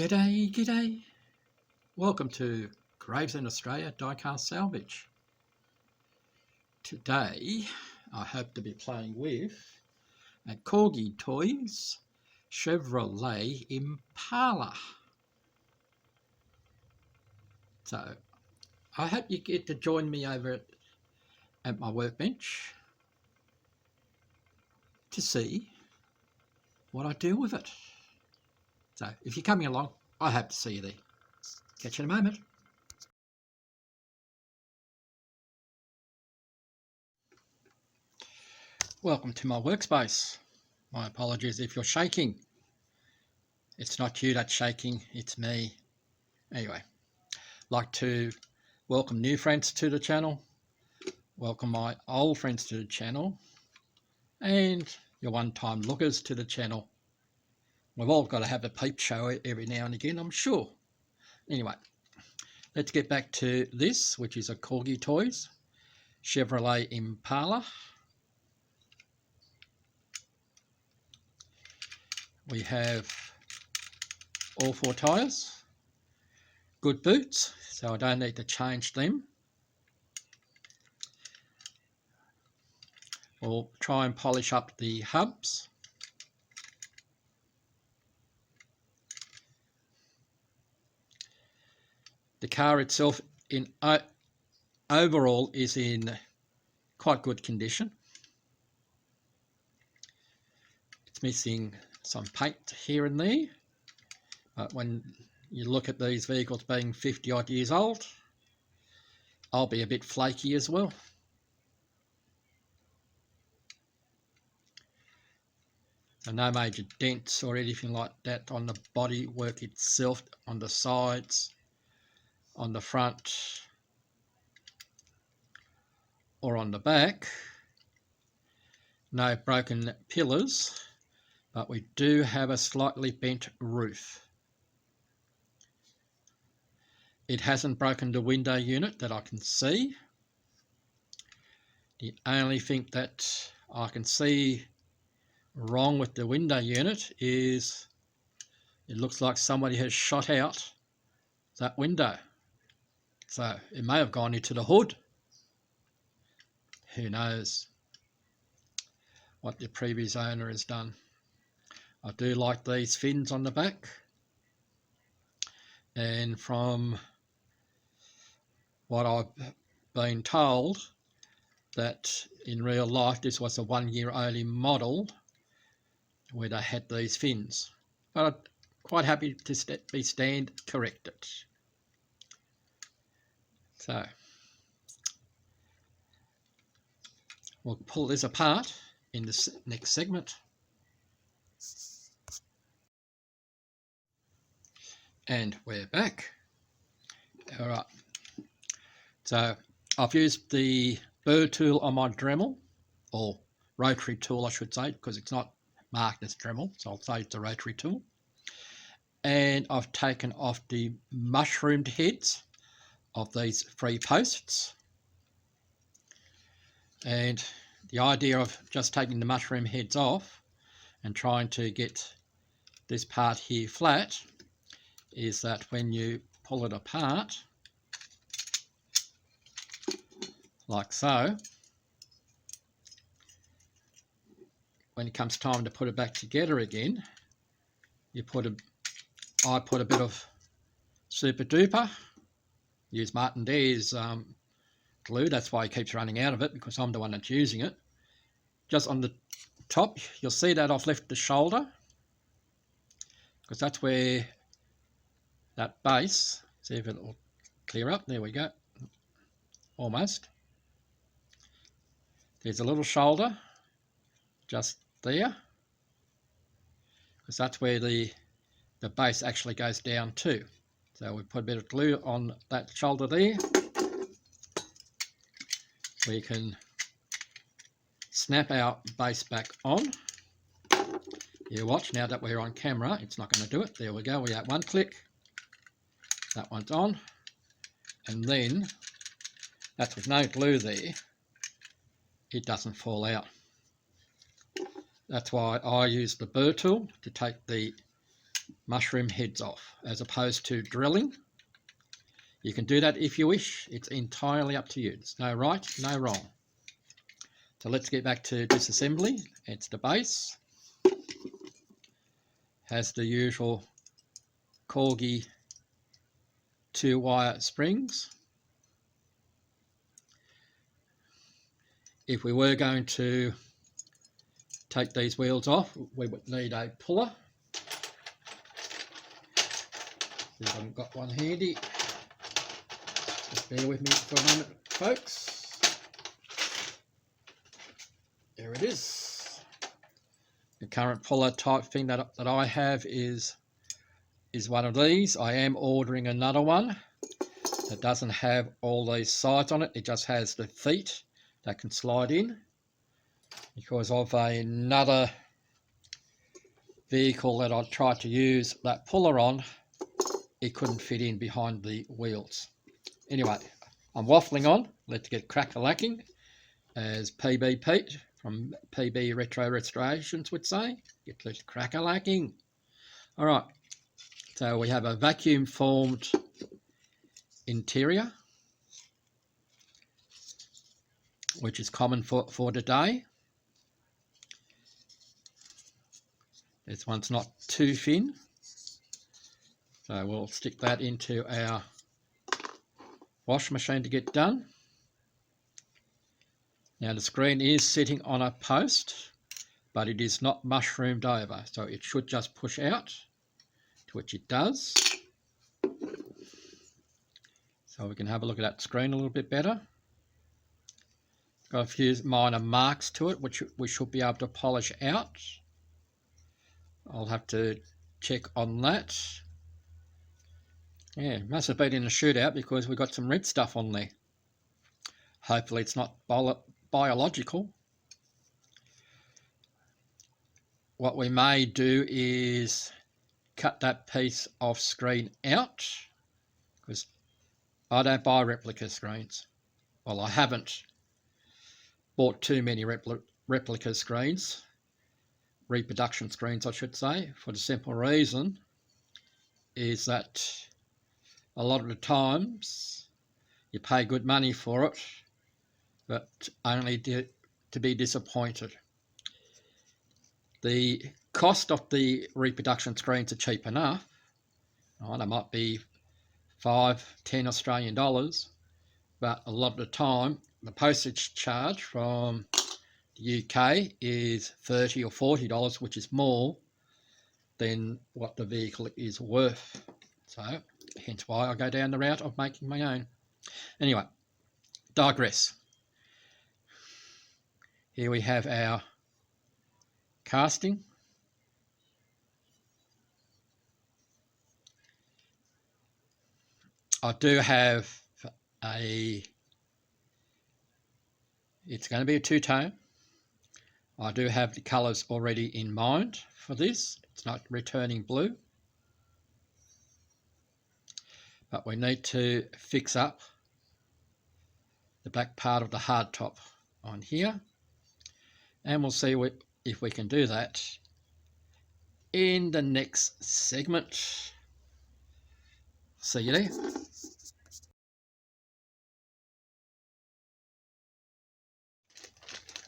G'day, g'day. Welcome to Gravesend Australia Diecast Salvage. Today I hope to be playing with a Corgi Toys Chevrolet Impala. So I hope you get to join me over at my workbench to see what I do with it. So if you're coming along, I hope to see you there. Catch you in a moment. Welcome to my workspace. My apologies if you're shaking. It's not you that's shaking, it's me. Anyway, I'd like to welcome new friends to the channel, welcome my old friends to the channel, and your one-time lookers to the channel. We've all got to have a peep show every now and again, I'm sure. Anyway, let's get back to this, which is a Corgi Toys Chevrolet Impala. We have all four tyres, good boots, so I don't need to change them. We'll try and polish up the hubs. The car itself overall is in quite good condition. It's missing some paint here and there, but when you look at these vehicles being 50 odd years old, I'll be a bit flaky as well. So no major dents or anything like that on the body work itself, on the sides, on the front or on the back. No broken pillars, but we do have a slightly bent roof. It hasn't broken the window unit that I can see. The only thing that I can see wrong with the window unit is it looks like somebody has shot out that window. So it may have gone into the hood. Who knows what the previous owner has done. I do like these fins on the back, and from what I've been told, that in real life this was a 1 year only model where they had these fins, but I'm quite happy to be stand corrected. So we'll pull this apart in the next segment. And we're back. All right. So I've used the burr tool on my Dremel, or rotary tool I should say, because it's not marked as Dremel, so I'll say it's a rotary tool. And I've taken off the mushroomed heads of these 3 posts. And the idea of just taking the mushroom heads off and trying to get this part here flat is that when you pull it apart, like so, when it comes time to put it back together again, I put a bit of super duper, use Martin Dare's glue, that's why he keeps running out of it, because I'm the one that's using it. Just on the top, you'll see that I've left the shoulder, because that's where that base, see if it'll clear up, there we go, almost. There's a little shoulder just there, because that's where the base actually goes down to. So we put a bit of glue on that shoulder there. We can snap our base back on. You watch, now that we're on camera, it's not going to do it. There we go, we have one click. That one's on. And then, that's with no glue there, it doesn't fall out. That's why I use the burr tool to take the mushroom heads off, as opposed to drilling. You can do that if you wish. It's entirely up to you. There's no right, no wrong. So let's get back to disassembly. It's the base. Has the usual Corgi 2-wire springs. If we were going to take these wheels off, we would need a puller. See if I've got one handy. Just bear with me for a moment, folks. There it is. The current puller type thing that I have is one of these. I am ordering another one that doesn't have all these sides on it. It just has the feet that can slide in. Because of another vehicle that I tried to use that puller on, it couldn't fit in behind the wheels. Anyway, I'm waffling on. Let's get crack-a-lacking, as PB Pete from PB Retro Restorations would say. Get to crack-a-lacking. All right, so we have a vacuum formed interior, which is common for today. This one's not too thin, so we'll stick that into our wash machine to get done. Now the screen is sitting on a post, but it is not mushroomed over, so it should just push out, to which it does. So we can have a look at that screen a little bit better. Got a few minor marks to it, which we should be able to polish out. I'll have to check on that. Yeah, must have been in a shootout because we got some red stuff on there. Hopefully it's not biological. What we may do is cut that piece of screen out, because I don't buy replica screens. Well, I haven't bought too many replica screens. Reproduction screens, I should say, for the simple reason is that a lot of the times you pay good money for it, but only to be disappointed. The cost of the reproduction screens are cheap enough. They might be $5-10 Australian dollars, but a lot of the time the postage charge from UK is $30 or $40, which is more than what the vehicle is worth. So hence why I go down the route of making my own. Anyway, digress. Here we have our casting. I do have it's going to be a two-tone. I do have the colours already in mind for this. It's not returning blue. But we need to fix up the back part of the hardtop on here. And we'll see if we can do that in the next segment. See you there.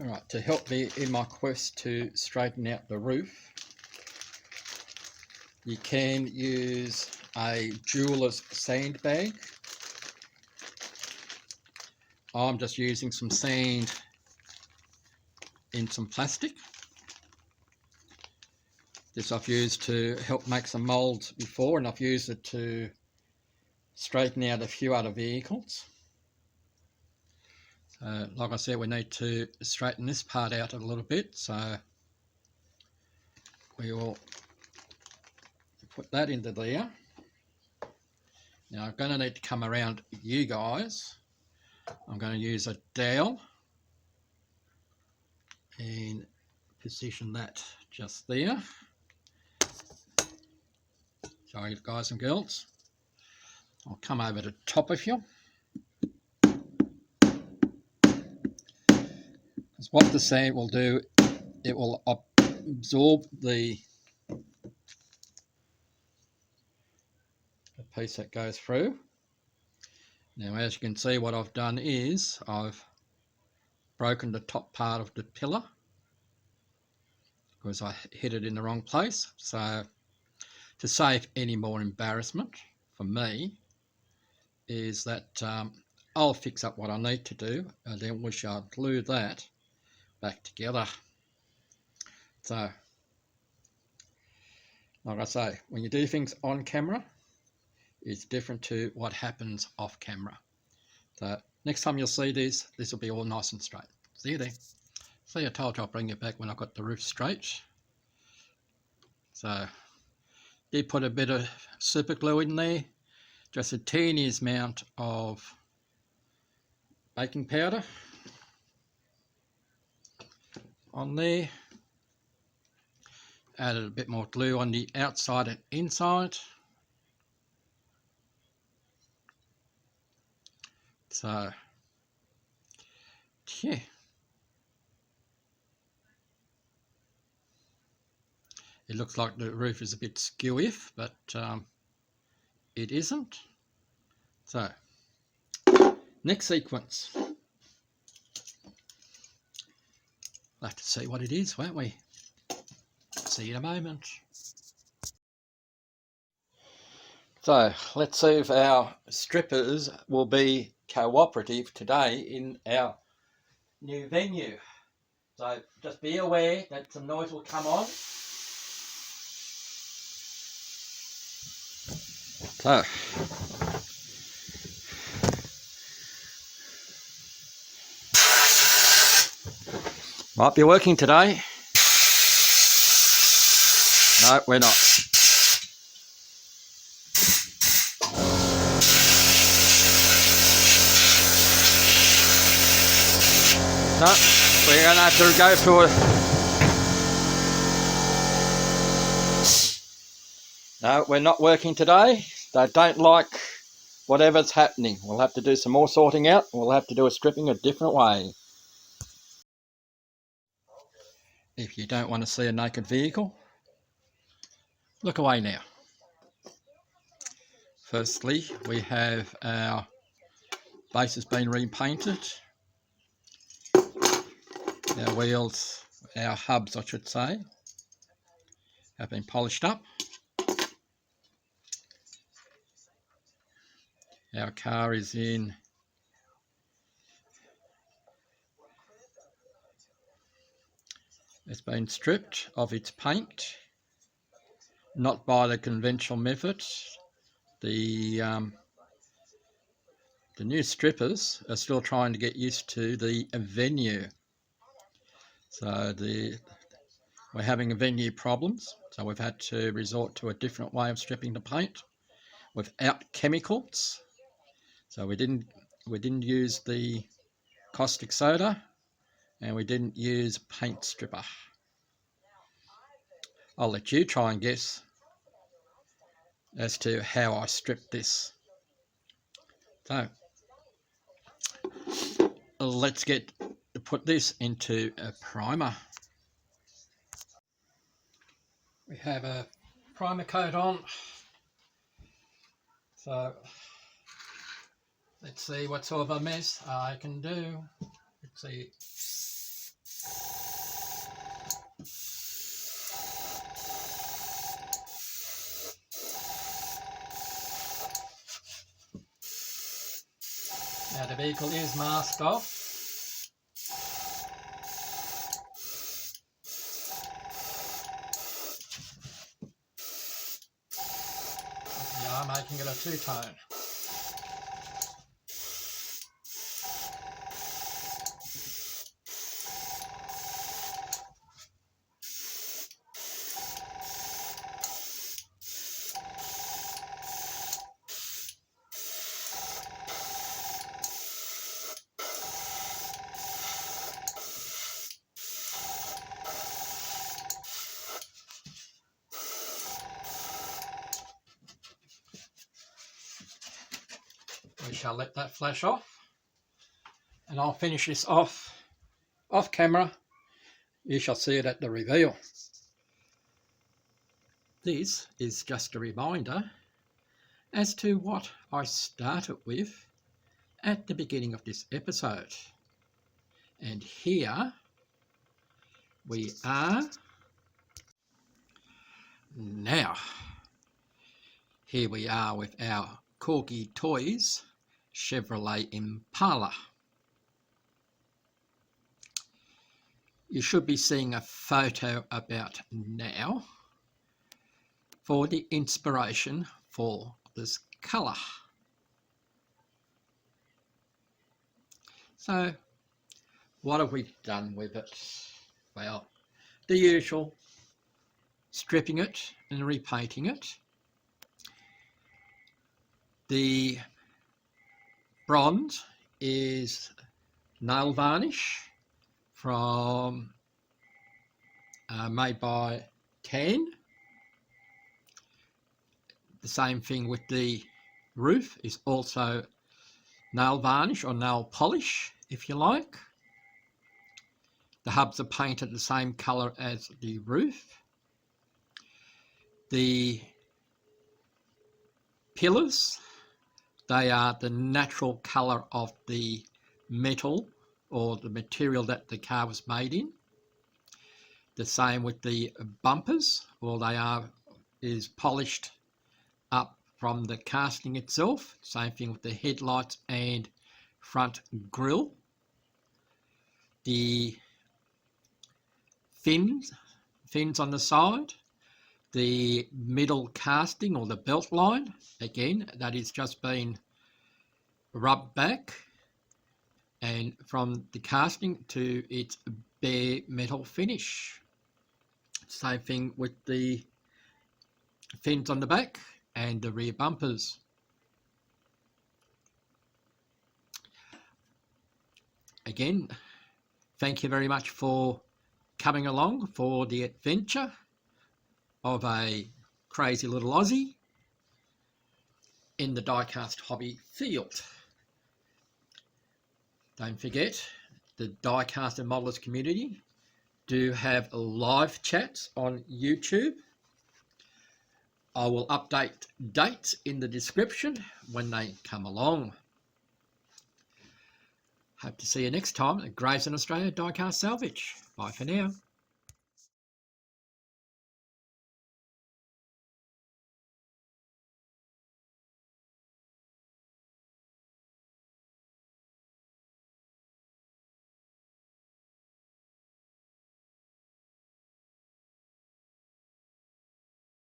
Alright, to help me in my quest to straighten out the roof, you can use a jeweler's sandbag. I'm just using some sand in some plastic. This I've used to help make some moulds before, and I've used it to straighten out a few other vehicles. Like I said, we need to straighten this part out a little bit, so we will put that into there. Now I'm going to need to come around you guys. I'm going to use a dowel and position that just there. Sorry guys and girls. I'll come over the top of you. Because what the sand will do, it will absorb the piece that goes through. Now as you can see, what I've done is I've broken the top part of the pillar because I hit it in the wrong place. So to save any more embarrassment for me is that I'll fix up what I need to do, and then we shall glue that back together. So like I say, when you do things on camera, it's different to what happens off camera. So next time you'll see this will be all nice and straight. See you there. See, I told you I'll bring you back when I've got the roof straight. So did put a bit of super glue in there, just a teeniest amount of baking powder on there. Added a bit more glue on the outside and inside. So yeah, it looks like the roof is a bit skewy, but it isn't. So next sequence, we'll have to see what it is, won't we? See you in a moment. So let's see if our strippers will be cooperative today in our new venue. So just be aware that some noise will come on. So might be working today. No, we're not. No, we're going to have to go through it. No, we're not working today. They don't like whatever's happening. We'll have to do some more sorting out. We'll have to do a stripping a different way. If you don't want to see a naked vehicle, look away now. Firstly, we have our base has been repainted. Our wheels, our hubs I should say, have been polished up. Our car is in it's been stripped of its paint, not by the conventional methods. The new strippers are still trying to get used to the venue. So we're having venue problems, so we've had to resort to a different way of stripping the paint without chemicals. So we didn't use the caustic soda, and we didn't use paint stripper. I'll let you try and guess as to how I stripped this. So let's put this into a primer. We have a primer coat on. So let's see what sort of a mess I can do. Let's see. Now the vehicle is masked off. We are making it a two-tone. We shall let that flash off, and I'll finish this off camera. You shall see it at the reveal. This is just a reminder as to what I started with at the beginning of this episode. And here we are now. Here we are with our Corgi Toys Chevrolet Impala. You should be seeing a photo about now for the inspiration for this colour. So what have we done with it? Well, the usual, stripping it and repainting it. The bronze is nail varnish from made by Tan. The same thing with the roof is also nail varnish or nail polish, if you like. The hubs are painted the same colour as the roof. The pillars, they are the natural colour of the metal or the material that the car was made in. The same with the bumpers, all they are is polished up from the casting itself. Same thing with the headlights and front grille. The fins on the side, the middle casting or the belt line, again, that is just been rubbed back and from the casting to its bare metal finish. Same thing with the fins on the back and the rear bumpers. Again, thank you very much for coming along for the adventure of a crazy little Aussie in the diecast hobby field. Don't forget, the diecast and modelers community do have live chats on YouTube. I will update dates in the description when they come along. Hope to see you next time at Graves in Australia Diecast Salvage. Bye for now.